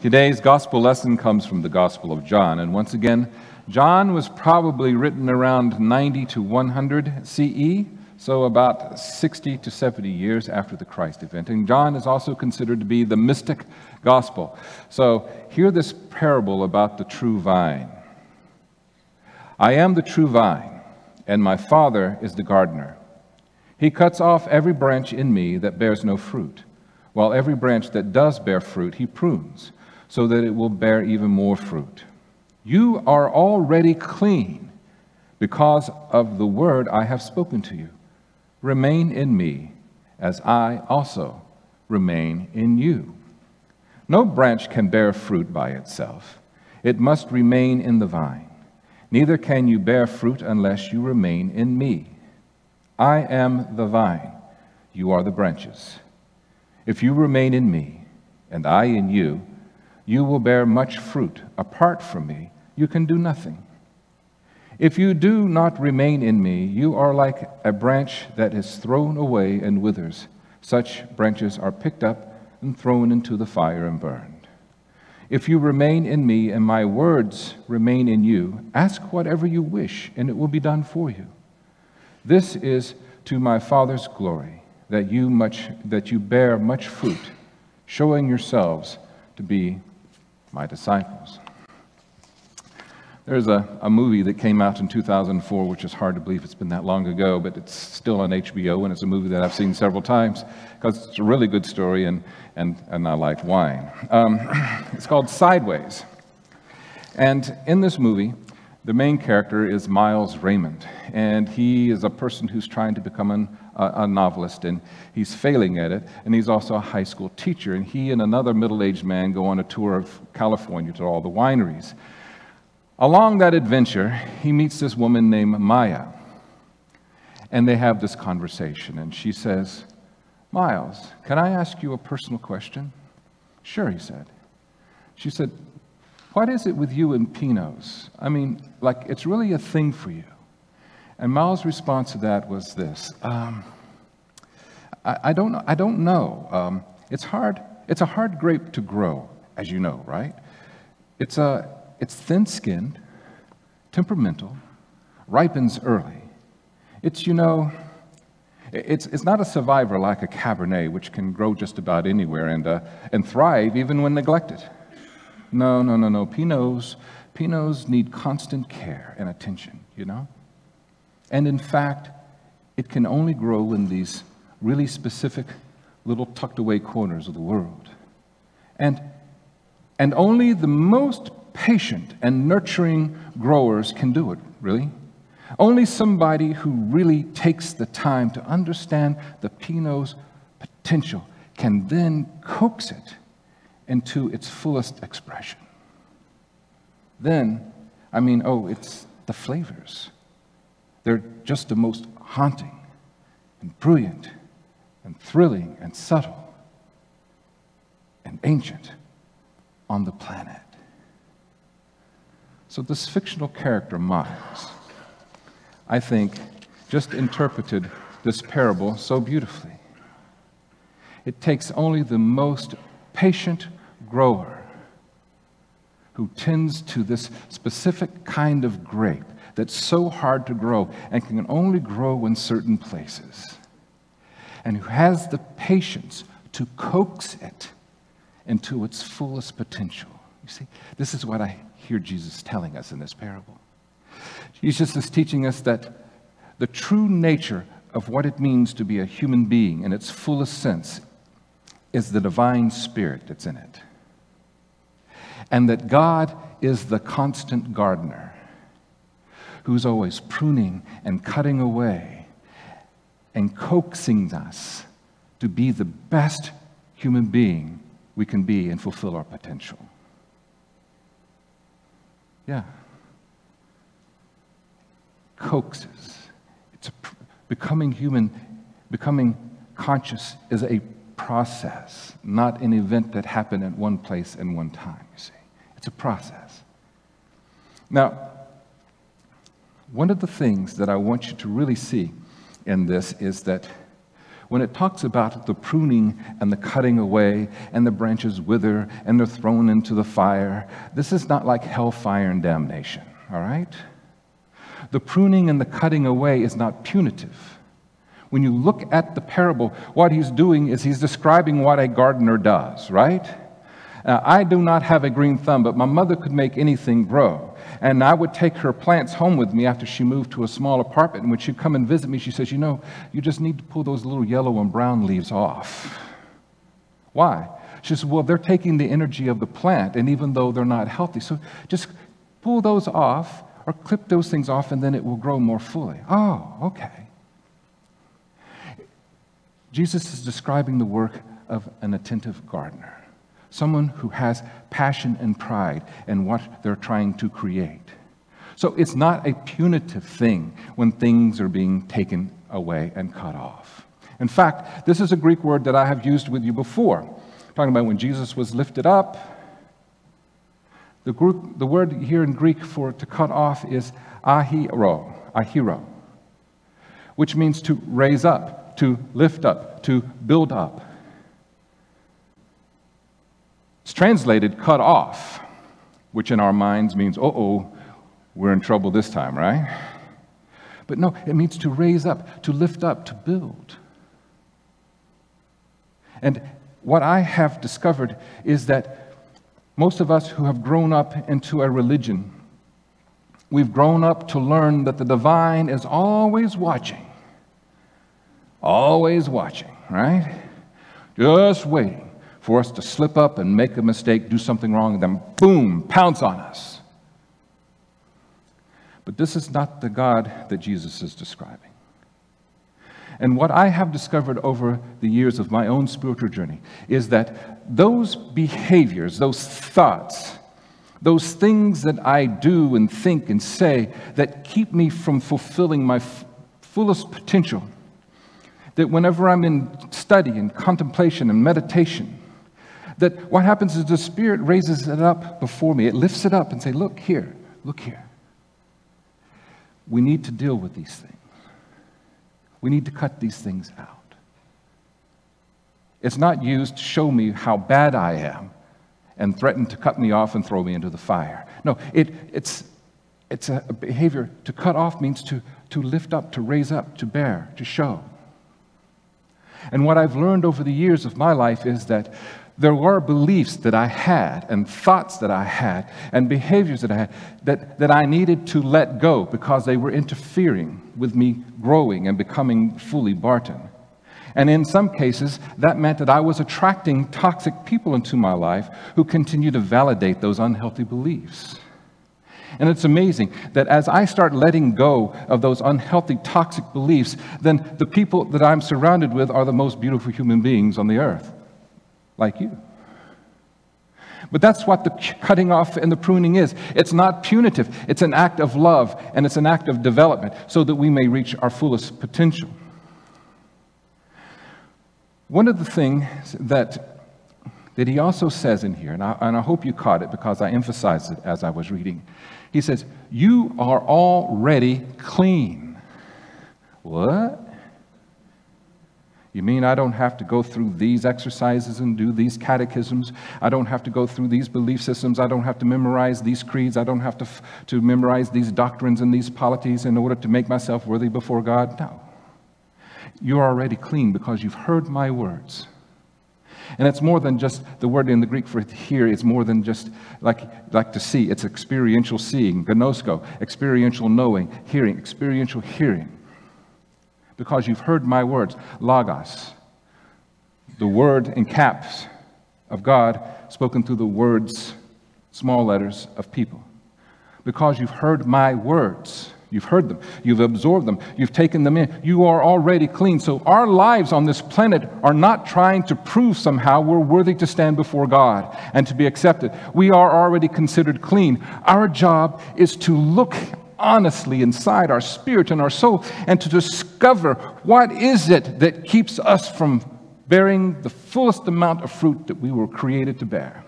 Today's gospel lesson comes from the Gospel of John, and once again, John was probably written around 90 to 100 CE, so about 60 to 70 years after the Christ event. And John is also considered to be the mystic gospel. So hear this parable about the true vine. I am the true vine, and my Father is the gardener. He cuts off every branch in me that bears no fruit, while every branch that does bear fruit he prunes, so that it will bear even more fruit. You are already clean because of the word I have spoken to you. Remain in me, as I also remain in you. No branch can bear fruit by itself. It must remain in the vine. Neither can you bear fruit unless you remain in me. I am the vine, you are the branches. If you remain in me, and I in you, you will bear much fruit. Apart from me, you can do nothing. If you do not remain in me, you are like a branch that is thrown away and withers. Such branches are picked up and thrown into the fire and burned. If you remain in me and my words remain in you, ask whatever you wish, and it will be done for you. This is to my Father's glory, that you bear much fruit, showing yourselves to be my disciples. There's a movie that came out in 2004, which is hard to believe it's been that long ago, but it's still on HBO, and it's a movie that I've seen several times because it's a really good story, and I like wine. It's called Sideways. And in this movie, the main character is Miles Raymond, and he is a person who's trying to become a novelist, and he's failing at it, and he's also a high school teacher, and he and another middle-aged man go on a tour of California to all the wineries. Along that adventure, he meets this woman named Maya, and they have this conversation, and she says, Miles, can I ask you a personal question? Sure, he said. She said, what is it with you and Pinots? I mean, like, it's really a thing for you. And Miles' response to that was this, I don't know. It's a hard grape to grow, as you know, right? It's thin-skinned, temperamental, ripens early. It's not a survivor like a Cabernet, which can grow just about anywhere and thrive even when neglected. No. Pinots need constant care and attention, And in fact, it can only grow in these really specific little tucked-away corners of the world. And only the most patient and nurturing growers can do it, really. Only somebody who really takes the time to understand the Pinot's potential can then coax it into its fullest expression. Then, it's the flavors. They're just the most haunting and brilliant and thrilling and subtle and ancient on the planet. So this fictional character, Miles, I think, just interpreted this parable so beautifully. It takes only the most patient grower who tends to this specific kind of grape that's so hard to grow and can only grow in certain places, and who has the patience to coax it into its fullest potential. You see, this is what I hear Jesus telling us in this parable. Jesus is teaching us that the true nature of what it means to be a human being in its fullest sense is the divine spirit that's in it. And that God is the constant gardener who's always pruning and cutting away and coaxing us to be the best human being we can be and fulfill our potential. Yeah. Coaxes. Becoming human, becoming conscious is a process, not an event that happened at one place and one time, you see. It's a process. Now, one of the things that I want you to really see in this is that when it talks about the pruning and the cutting away and the branches wither and they're thrown into the fire, this is not like hellfire and damnation, all right? The pruning and the cutting away is not punitive. When you look at the parable, what he's doing is he's describing what a gardener does, right? Now, I do not have a green thumb, but my mother could make anything grow. And I would take her plants home with me after she moved to a small apartment. And when she'd come and visit me, she says, you know, you just need to pull those little yellow and brown leaves off. Why? She says, well, they're taking the energy of the plant, and even though they're not healthy, so just pull those off or clip those things off, and then it will grow more fully. Oh, okay. Jesus is describing the work of an attentive gardener. Someone who has passion and pride in what they're trying to create. So it's not a punitive thing when things are being taken away and cut off. In fact, this is a Greek word that I have used with you before, talking about when Jesus was lifted up. The word here in Greek for to cut off is ahiro, which means to raise up, to lift up, to build up. It's translated cut off, which in our minds means, uh-oh, we're in trouble this time, right? But no, it means to raise up, to lift up, to build. And what I have discovered is that most of us who have grown up into a religion, we've grown up to learn that the divine is always watching, right? Just waiting for us to slip up and make a mistake, do something wrong, and then boom, pounce on us. But this is not the God that Jesus is describing. And what I have discovered over the years of my own spiritual journey is that those behaviors, those thoughts, those things that I do and think and say that keep me from fulfilling my fullest potential, that whenever I'm in study and contemplation and meditation, that what happens is the Spirit raises it up before me. It lifts it up and says, look here, look here. We need to deal with these things. We need to cut these things out. It's not used to show me how bad I am and threaten to cut me off and throw me into the fire. No, it's a behavior. To cut off means to lift up, to raise up, to bear, to show. And what I've learned over the years of my life is that there were beliefs that I had and thoughts that I had and behaviors that I had that I needed to let go because they were interfering with me growing and becoming fully Barton. And in some cases, that meant that I was attracting toxic people into my life who continue to validate those unhealthy beliefs. And it's amazing that as I start letting go of those unhealthy, toxic beliefs, then the people that I'm surrounded with are the most beautiful human beings on the earth. Like you. But that's what the cutting off and the pruning is. It's not punitive. It's an act of love, and it's an act of development so that we may reach our fullest potential. One of the things that he also says in here, and I hope you caught it because I emphasized it as I was reading. He says, you are already clean. What? You mean I don't have to go through these exercises and do these catechisms? I don't have to go through these belief systems. I don't have to memorize these creeds. I don't have to memorize these doctrines and these polities in order to make myself worthy before God? No. You're already clean because you've heard my words. And it's more than just the word in the Greek for hear. It's more than just like to see. It's experiential seeing, gnosko, experiential knowing, hearing, experiential hearing. Because you've heard my words, logos, the word in caps of God spoken through the words, small letters, of people. Because you've heard my words, you've heard them, you've absorbed them, you've taken them in, you are already clean. So our lives on this planet are not trying to prove somehow we're worthy to stand before God and to be accepted. We are already considered clean. Our job is to look honestly inside our spirit and our soul and to discover what is it that keeps us from bearing the fullest amount of fruit that we were created to bear,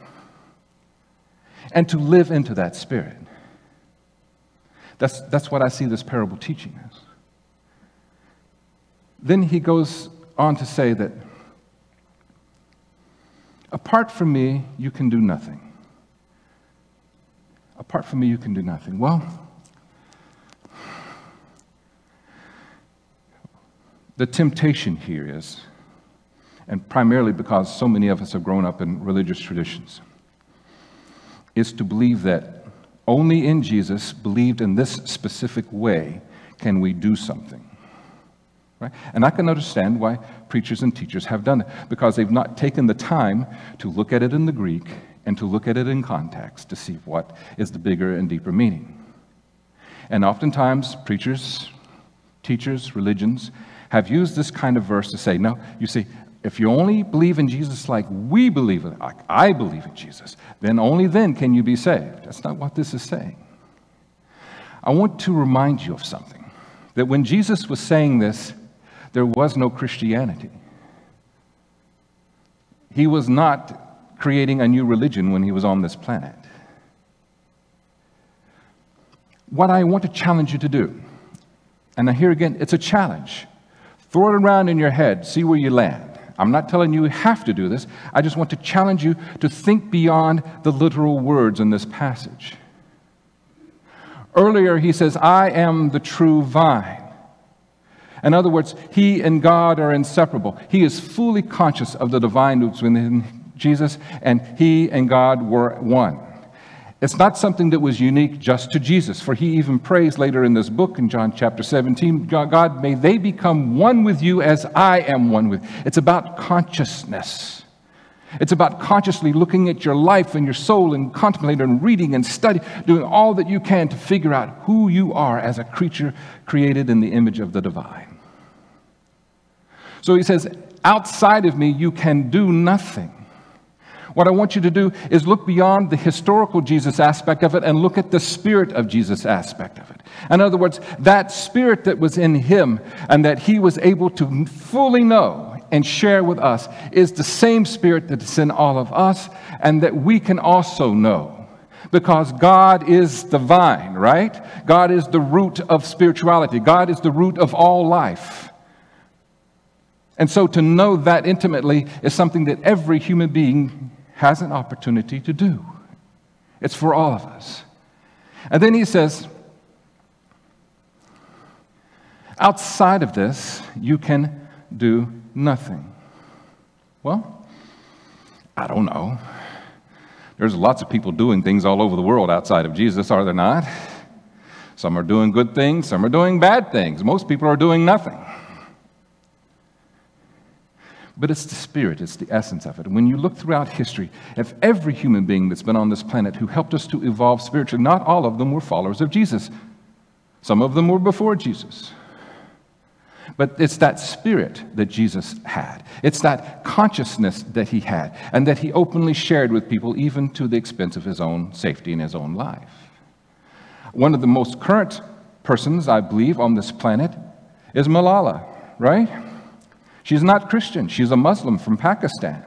and to live into that spirit. That's what I see this parable teaching us. Then he goes on to say that apart from me, you can do nothing. Apart from me, you can do nothing. Well, the temptation here is, and primarily because so many of us have grown up in religious traditions, is to believe that only in Jesus, believed in this specific way, can we do something. Right? And I can understand why preachers and teachers have done it, because they've not taken the time to look at it in the Greek and to look at it in context to see what is the bigger and deeper meaning. And oftentimes, preachers, teachers, religions have used this kind of verse to say, no, you see, if you only believe in Jesus like we believe in, like I believe in Jesus, then only then can you be saved. That's not what this is saying. I want to remind you of something, that when Jesus was saying this, there was no Christianity. He was not creating a new religion when he was on this planet. What I want to challenge you to do, and here again, it's a challenge. Throw it around in your head, see where you land. I'm not telling you have to do this. I just want to challenge you to think beyond the literal words in this passage. Earlier, he says, I am the true vine. In other words, he and God are inseparable. He is fully conscious of the divine roots within Jesus, and he and God were one. It's not something that was unique just to Jesus, for he even prays later in this book in John chapter 17, God, may they become one with you as I am one with you. It's about consciousness. It's about consciously looking at your life and your soul and contemplating and reading and studying, doing all that you can to figure out who you are as a creature created in the image of the divine. So he says, outside of me, you can do nothing. What I want you to do is look beyond the historical Jesus aspect of it and look at the spirit of Jesus aspect of it. In other words, that spirit that was in him and that he was able to fully know and share with us is the same spirit that is in all of us and that we can also know. Because God is the vine, right? God is the root of spirituality. God is the root of all life. And so to know that intimately is something that every human being has an opportunity to do. It's for all of us. And then he says, outside of this, you can do nothing. Well, I don't know. There's lots of people doing things all over the world outside of Jesus, are there not? Some are doing good things, some are doing bad things. Most people are doing nothing. But it's the spirit, it's the essence of it. And when you look throughout history, if every human being that's been on this planet who helped us to evolve spiritually, not all of them were followers of Jesus. Some of them were before Jesus. But it's that spirit that Jesus had. It's that consciousness that he had and that he openly shared with people, even to the expense of his own safety and his own life. One of the most current persons, I believe, on this planet is Malala, right? She's not Christian. She's a Muslim from Pakistan.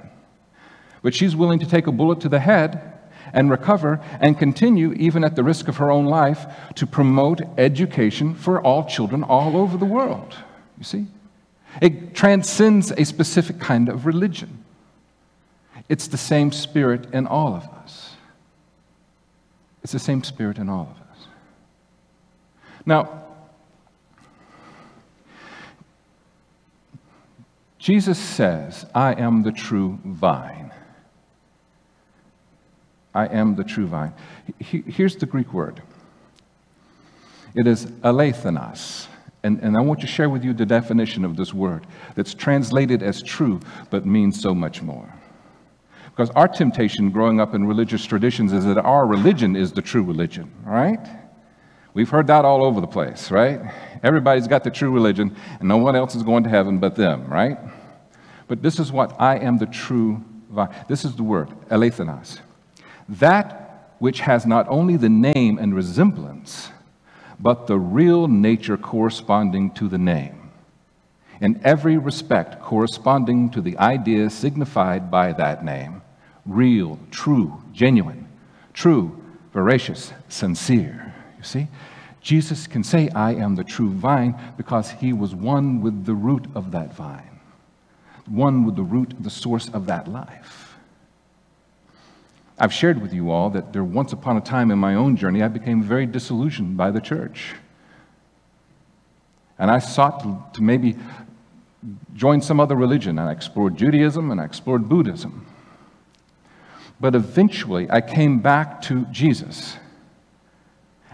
But she's willing to take a bullet to the head and recover and continue, even at the risk of her own life, to promote education for all children all over the world. You see? It transcends a specific kind of religion. It's the same spirit in all of us. It's the same spirit in all of us. Now, Jesus says, I am the true vine. I am the true vine. Here's the Greek word. It is alethenos. And I want to share with you the definition of this word that's translated as true, but means so much more. Because our temptation growing up in religious traditions is that our religion is the true religion, right? We've heard that all over the place, right? Everybody's got the true religion, and no one else is going to heaven but them, right? But this is what I am the true vine. This is the word, alethenos. That which has not only the name and resemblance, but the real nature corresponding to the name. In every respect corresponding to the idea signified by that name. Real, true, genuine, true, veracious, sincere. You see? Jesus can say, I am the true vine, because he was one with the root of that vine. one with the root, the source of that life. I've shared with you all that there once upon a time in my own journey, I became very disillusioned by the church. And I sought to maybe join some other religion. And I explored Judaism and I explored Buddhism. But eventually, I came back to Jesus.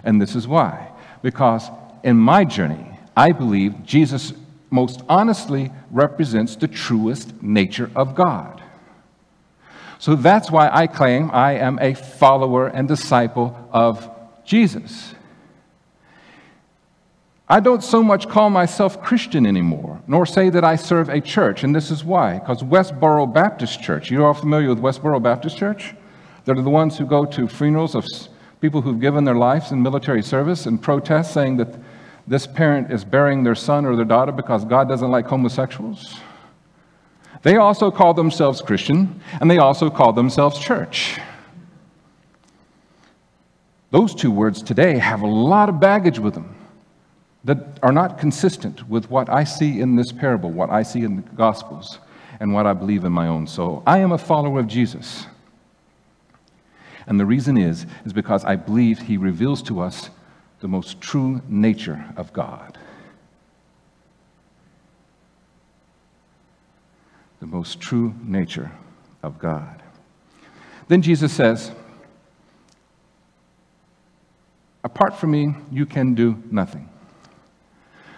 And this is why. Because in my journey, I believe Jesus most honestly represents the truest nature of God. So that's why I claim I am a follower and disciple of Jesus. I don't so much call myself Christian anymore, nor say that I serve a church, and this is why. Because Westboro Baptist Church, you're all familiar with Westboro Baptist Church? They're the ones who go to funerals of people who've given their lives in military service and protest saying that this parent is burying their son or their daughter because God doesn't like homosexuals. They also call themselves Christian, and they also call themselves church. Those two words today have a lot of baggage with them that are not consistent with what I see in this parable, what I see in the Gospels, and what I believe in my own soul. I am a follower of Jesus. And the reason is because I believe he reveals to us the most true nature of God. The most true nature of God. Then Jesus says, apart from me, you can do nothing.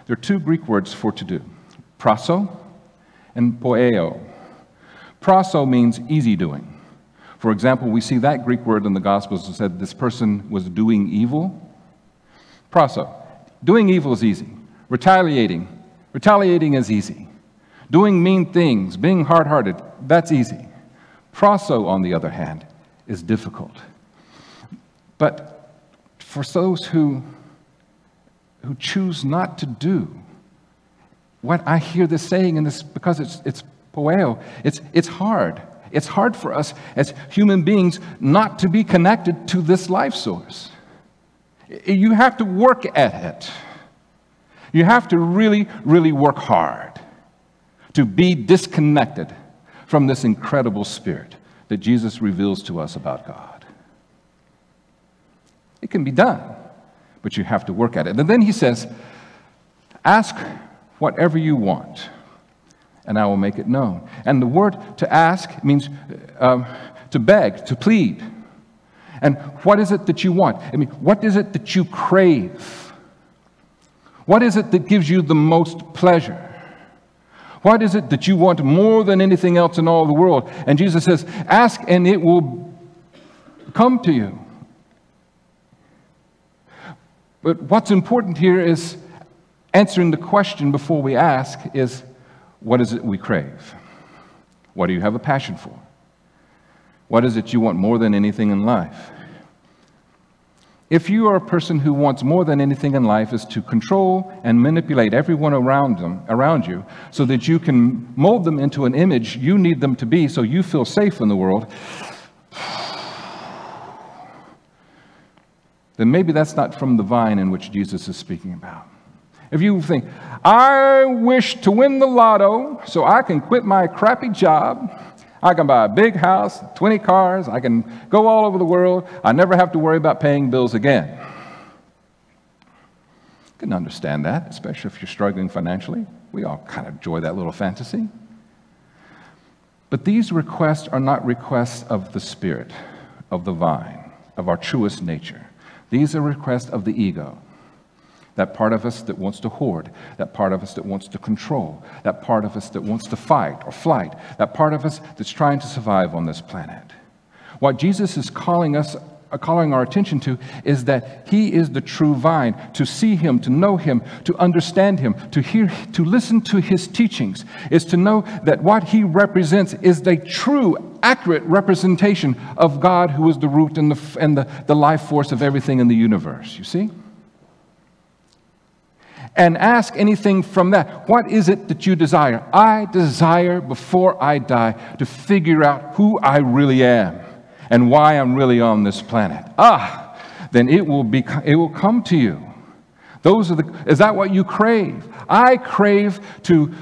There are two Greek words for to do, proso and poieo. Proso means easy doing. For example, we see that Greek word in the Gospels that said this person was doing evil. Proso, doing evil is easy. Retaliating is easy. Doing mean things, being hard-hearted, that's easy. Proso, on the other hand, is difficult. But for those who choose not to do what I hear this saying, and this because it's poieo, it's hard. It's hard for us as human beings not to be connected to this life source. You have to work at it. You have to really, really work hard to be disconnected from this incredible spirit that Jesus reveals to us about God. It can be done, but you have to work at it. And then he says, ask whatever you want, and I will make it known. And the word to ask means to beg, to plead. And what is it that you want? I mean, what is it that you crave? What is it that gives you the most pleasure? What is it that you want more than anything else in all the world? And Jesus says, ask and it will come to you. But what's important here is answering the question before we ask is, what is it we crave? What do you have a passion for? What is it you want more than anything in life? If you are a person who wants more than anything in life is to control and manipulate everyone around you so that you can mold them into an image you need them to be so you feel safe in the world, then maybe that's not from the vine in which Jesus is speaking about. If you think, I wish to win the lotto so I can quit my crappy job, I can buy a big house, 20 cars, I can go all over the world, I never have to worry about paying bills again. I can understand that, especially if you're struggling financially. We all kind of enjoy that little fantasy. But these requests are not requests of the Spirit, of the vine, of our truest nature. These are requests of the ego. That part of us that wants to hoard, that part of us that wants to control, that part of us that wants to fight or flight, that part of us that's trying to survive on this planet. What Jesus is calling our attention to is that he is the true vine. To see him, to know him, to understand him, to hear, to listen to his teachings, is to know that what he represents is the true, accurate representation of God, who is the root and the life force of everything in the universe. You see? And ask anything from that. What is it that you desire? I desire, before I die, to figure out who I really am and why I'm really on this planet. Then it will come to you. Is that what you crave? I crave to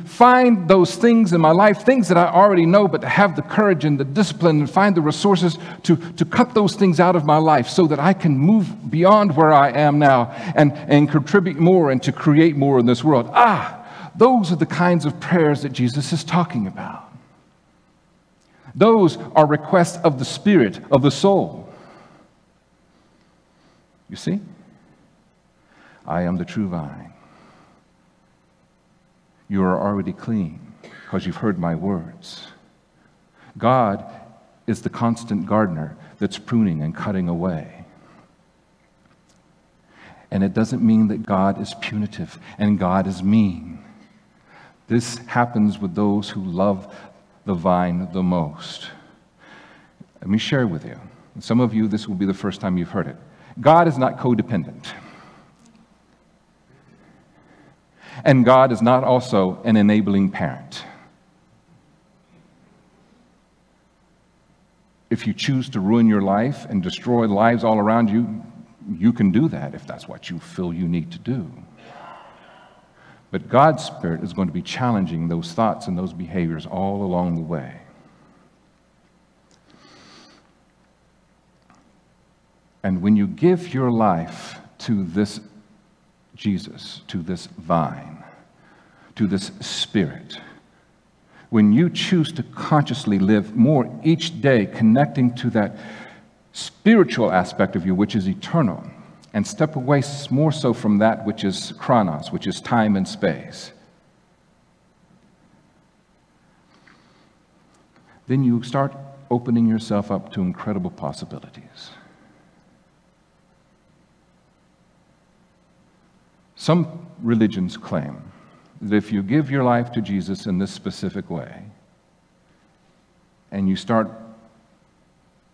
find those things in my life, things that I already know, but to have the courage and the discipline and find the resources to cut those things out of my life so that I can move beyond where I am now and contribute more and to create more in this world. Those are the kinds of prayers that Jesus is talking about. Those are requests of the spirit, of the soul. You see? I am the true vine. You are already clean because you've heard my words. God is the constant gardener that's pruning and cutting away. And it doesn't mean that God is punitive and God is mean. This happens with those who love the vine the most. Let me share with you. Some of you, this will be the first time you've heard it. God is not codependent. And God is not also an enabling parent. If you choose to ruin your life and destroy lives all around you, you can do that if that's what you feel you need to do. But God's Spirit is going to be challenging those thoughts and those behaviors all along the way. And when you give your life to this Jesus, to this vine, to this Spirit, when you choose to consciously live more each day connecting to that spiritual aspect of you, which is eternal, and step away more so from that which is chronos, which is time and space, then you start opening yourself up to incredible possibilities. Some religions claim that if you give your life to Jesus in this specific way, and you start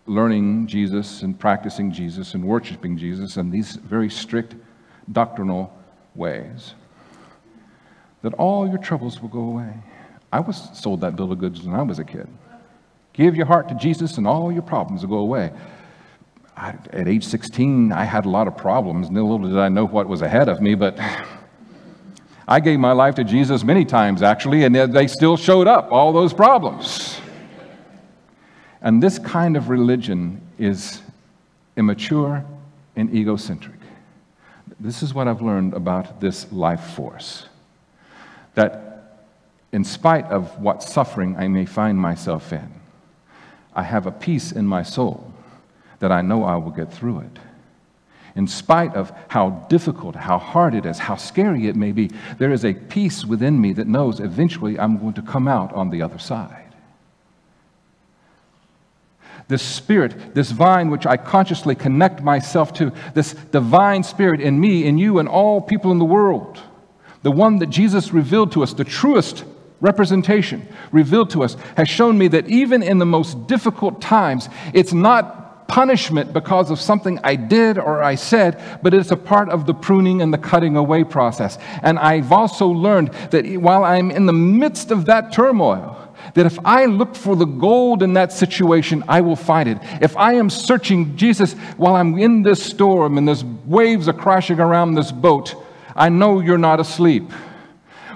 learning Jesus and practicing Jesus and worshiping Jesus in these very strict doctrinal ways, that all your troubles will go away. I was sold that bill of goods when I was a kid. Give your heart to Jesus and all your problems will go away. At age 16, I had a lot of problems, and little did I know what was ahead of me, but I gave my life to Jesus many times, actually, and they still showed up, all those problems. And this kind of religion is immature and egocentric. This is what I've learned about this life force, that in spite of what suffering I may find myself in, I have a peace in my soul that I know I will get through it. In spite of how difficult, how hard it is, how scary it may be, there is a peace within me that knows eventually I'm going to come out on the other side. This Spirit, this vine which I consciously connect myself to, this divine Spirit in me, in you, and all people in the world, the one that Jesus revealed to us, the truest representation revealed to us, has shown me that even in the most difficult times, it's not punishment because of something I did or I said, but it's a part of the pruning and the cutting away process. And I've also learned that while I'm in the midst of that turmoil, that if I look for the gold in that situation, I will find it. If I am searching Jesus while I'm in this storm and these waves are crashing around this boat, I know you're not asleep.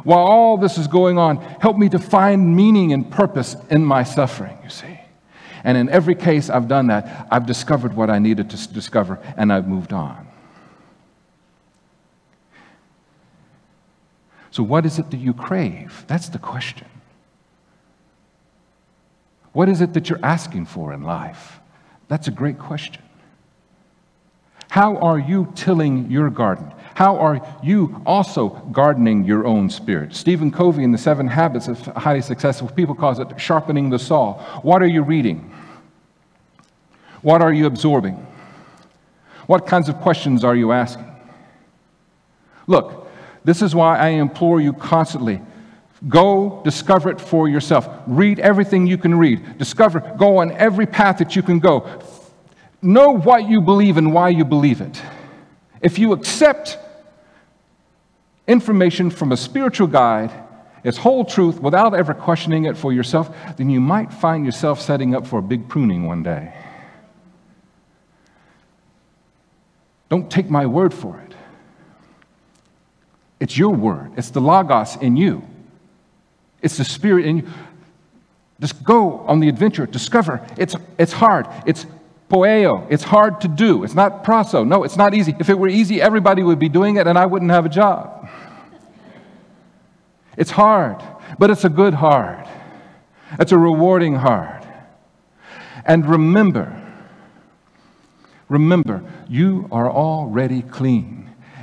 While all this is going on, help me to find meaning and purpose in my suffering, you see. And in every case I've done that, I've discovered what I needed to discover, and I've moved on. So what is it that you crave? That's the question. What is it that you're asking for in life? That's a great question. How are you tilling your garden? How are you also gardening your own spirit? Stephen Covey in The 7 Habits of Highly Successful People calls it sharpening the saw. What are you reading? What are you absorbing? What kinds of questions are you asking? Look, this is why I implore you constantly. Go discover it for yourself. Read everything you can read. Go on every path that you can go. Know what you believe and why you believe it. If you accept information from a spiritual guide, its whole truth, without ever questioning it for yourself, then you might find yourself setting up for a big pruning one day. Don't take my word for it. It's your word. It's the Logos in you. It's the Spirit in you. Just go on the adventure. Discover. It's hard. It's poeo. It's hard to do. It's not proso. No, it's not easy. If it were easy, everybody would be doing it and I wouldn't have a job. It's hard, but it's a good hard. It's a rewarding hard. And remember, you are already clean.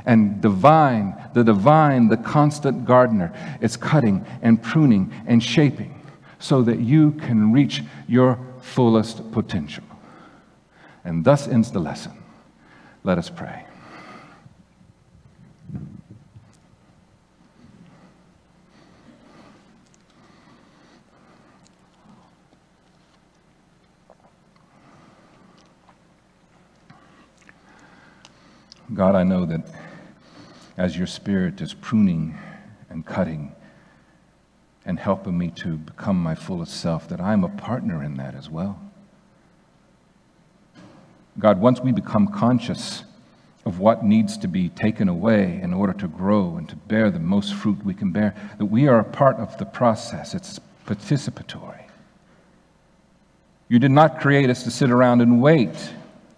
And the constant gardener is cutting and pruning and shaping so that you can reach your fullest potential. And thus ends the lesson. Let us pray. God, I know that as your Spirit is pruning and cutting and helping me to become my fullest self, that I'm a partner in that as well. God, once we become conscious of what needs to be taken away in order to grow and to bear the most fruit we can bear, that we are a part of the process. It's participatory. You did not create us to sit around and wait.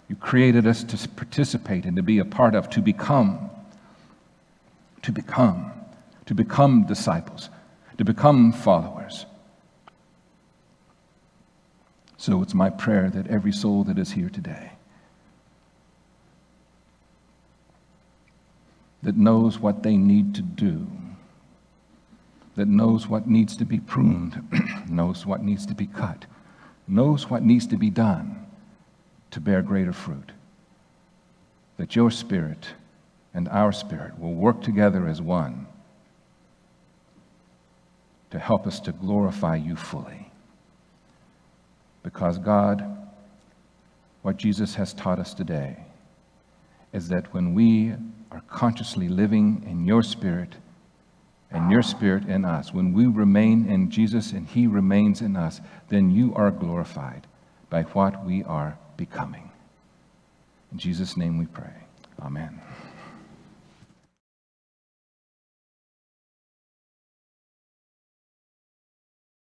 You created us to participate and to be a part of, to become disciples, to become followers. So it's my prayer that every soul that is here today, that knows what they need to do, that knows what needs to be pruned, knows what needs to be cut, knows what needs to be done to bear greater fruit, that your Spirit and our Spirit will work together as one to help us to glorify you fully. Because God, what Jesus has taught us today is that when we are consciously living in your Spirit and your Spirit in us, when we remain in Jesus and he remains in us, then you are glorified by what we are becoming. In Jesus' name we pray. Amen.